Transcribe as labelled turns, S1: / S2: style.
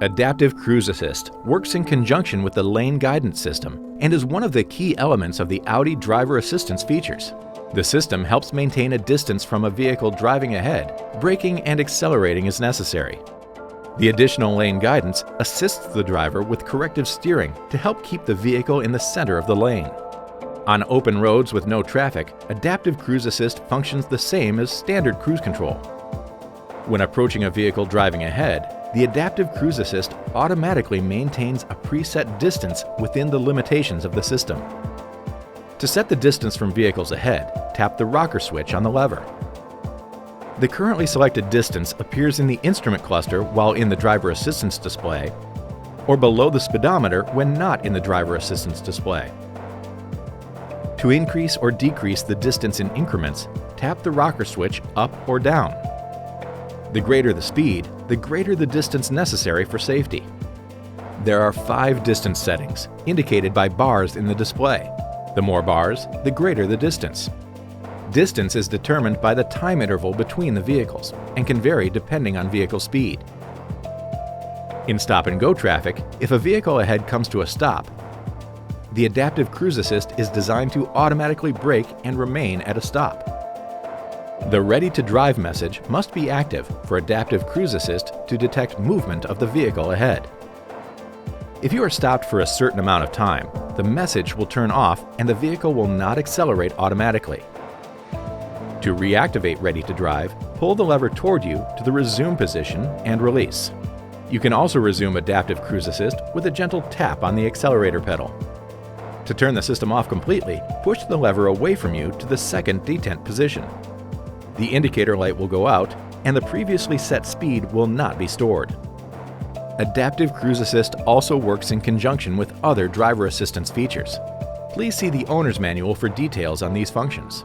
S1: Adaptive Cruise Assist works in conjunction with the lane guidance system and is one of the key elements of the Audi driver assistance features. The system helps maintain a distance from a vehicle driving ahead, braking and accelerating as necessary. The additional lane guidance assists the driver with corrective steering to help keep the vehicle in the center of the lane. On open roads with no traffic, Adaptive Cruise Assist functions the same as standard cruise control. When approaching a vehicle driving ahead, the Adaptive Cruise Assist automatically maintains a preset distance within the limitations of the system. To set the distance from vehicles ahead, tap the rocker switch on the lever. The currently selected distance appears in the instrument cluster while in the driver assistance display, or below the speedometer when not in the driver assistance display. To increase or decrease the distance in increments, tap the rocker switch up or down. The greater the speed, the greater the distance necessary for safety. There are 5 distance settings, indicated by bars in the display. The more bars, the greater the distance. Distance is determined by the time interval between the vehicles and can vary depending on vehicle speed. In stop-and-go traffic, if a vehicle ahead comes to a stop, the Adaptive Cruise Assist is designed to automatically brake and remain at a stop. The Ready to Drive message must be active for Adaptive Cruise Assist to detect movement of the vehicle ahead. If you are stopped for a certain amount of time, the message will turn off and the vehicle will not accelerate automatically. To reactivate Ready to Drive, pull the lever toward you to the resume position and release. You can also resume Adaptive Cruise Assist with a gentle tap on the accelerator pedal. To turn the system off completely, push the lever away from you to the second detent position. The indicator light will go out, and the previously set speed will not be stored. Adaptive Cruise Assist also works in conjunction with other driver assistance features. Please see the owner's manual for details on these functions.